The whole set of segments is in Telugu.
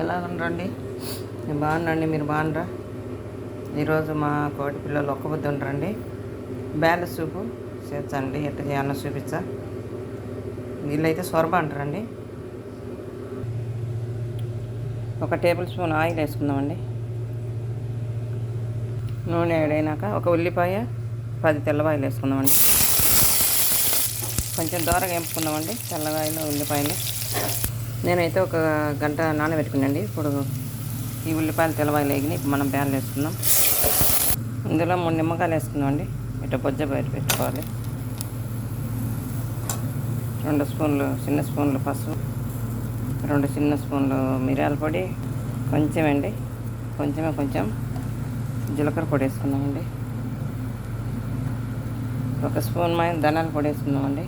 ఎలా ఉండరండి? నేను బాగున్నాండి, మీరు బాగున్నారా? ఈరోజు మా కోటి పిల్లలు ఒక్క పొద్దు ఉండరండి. బ్యాల సూపు చేర్చండి, ఎట్లా చేయాలో చూపించా. వీళ్ళైతే సొరబ అంటారండి. 1 టేబుల్ స్పూన్ ఆయిల్ వేసుకుందామండి. నూనె వేడైనాక 1 ఉల్లిపాయ 10 తెల్లవాయలు వేసుకుందామండి. కొంచెం దూరంగా వేపుకుందామండి తెల్లవాయలు ఉల్లిపాయలు. నేనైతే 1 గంట నానబెట్టుకున్నాండి. ఇప్పుడు ఈ ఉల్లిపాయలు తెల్లవాయలు వేగినాయి. ఇప్పుడు మనం బ్యాలు వేసుకుందాం. ఇందులో 3 నిమ్మకాయలు వేసుకుందామండి. ఇట్లా బొజ్జ బయట పెట్టుకోవాలి. 2 స్పూన్లు చిన్న స్పూన్లు పసుపు, 2 చిన్న స్పూన్లు మిరియాల పొడి, కొంచెం జీలకర్ర పొడి వేసుకుందామండి. 1 స్పూన్ ధనియాల పొడి వేసుకుందామండి.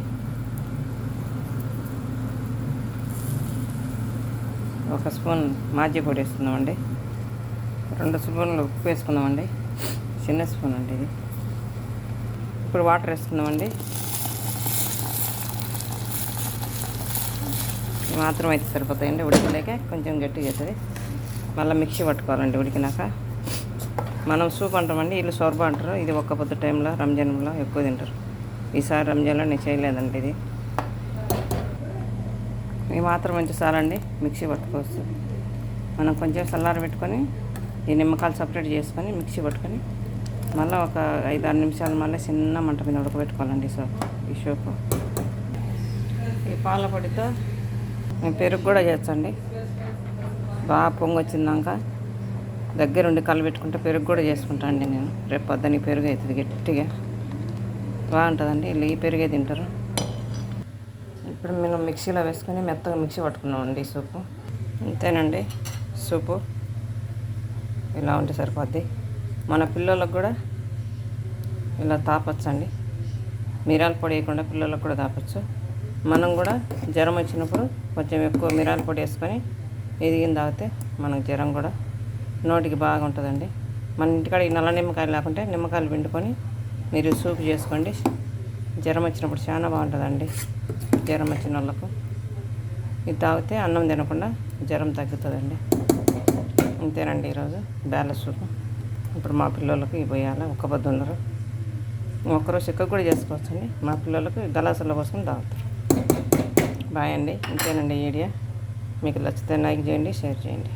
1 స్పూన్ మాజీ పొడి వేసుకుందామండి. 2 స్పూన్లు ఉప్పు వేసుకుందామండి. చిన్న స్పూన్ అండి ఇది. ఇప్పుడు వాటర్ వేసుకుందామండి. మాత్రం అయితే సరిపోతాయండి. ఉడకలేక కొంచెం గట్టిగా అవుతుంది. మళ్ళీ మిక్సీ పట్టుకోవాలండి ఉడికినాక. మనం సూప్ అంటామండి, వీళ్ళు సోర్బా అంటారు. ఇది ఒక్క పొద్దు టైంలో రంజాన్లో ఎక్కువ తింటారు. ఈసారి రంజాన్లో నేను చేయలేదండి ఇది. ఈ మాత్రం మంచి చాలండి, మిక్సీ పట్టుకోవచ్చు. మనం కొంచెం చల్లారి పెట్టుకొని ఈ నిమ్మకాయలు సపరేట్ చేసుకొని మిక్సీ పట్టుకొని మళ్ళీ ఒక 5-6 నిమిషాలు మళ్ళీ చిన్న మంట మీద ఉడకబెట్టుకోవాలండి ఈ సూపు. ఈ పాల పొడితో మేము పెరుగు కూడా చేర్చండి. బాగా పొంగు వచ్చిందాక దగ్గరుండి కలబెట్టుకుంటే పెరుగు కూడా చేసుకుంటాను అండి నేను. రేపు పొద్దున్న పెరుగు అవుతుంది గట్టిగా బాగుంటుందండి. వీళ్ళు ఈ పెరుగే తింటారు. ఇప్పుడు మేము మిక్సీలో వేసుకొని మెత్తగా మిక్సీ పట్టుకున్నామండి ఈ సూపు. అంతేనండి, సూపు ఇలా ఉంటే సరిపోద్ది. మన పిల్లలకు కూడా ఇలా తాపొచ్చండి. మిరియాల పొడి వేయకుండా పిల్లలకు కూడా తాపొచ్చు. మనం కూడా జ్వరం వచ్చినప్పుడు కొంచెం ఎక్కువ మిరియాల పొడి వేసుకొని ఎదిగిన తాగితే మనకు జ్వరం కూడా నోటికి బాగా ఉంటుందండి. మన ఇంటికాడ ఈ నల్ల నిమ్మకాయలు లేకుంటే నిమ్మకాయలు పిండుకొని మీరు సూప్ చేసుకోండి. జ్వరం వచ్చినప్పుడు చాలా బాగుంటుందండి. జ్వరం వచ్చిన వాళ్ళకు ఇది తాగితే అన్నం తినకుండా జ్వరం తగ్గుతుందండి. అంతేనండి ఈరోజు బ్యాల సూపు. ఇప్పుడు మా పిల్లలకు ఇవి పోయాలి. ఒక్క పొద్దు ఉండరు. ఒక్కరోజు చిక్క కూడా చేసుకోవచ్చండి. మా పిల్లలకు గలాసుల్లో పోసుకొని తాగుతారు. బాయ్ అండి. ఇంతేనండి ఈ వీడియో. మీకు నచ్చితే లైక్ చేయండి, షేర్ చేయండి.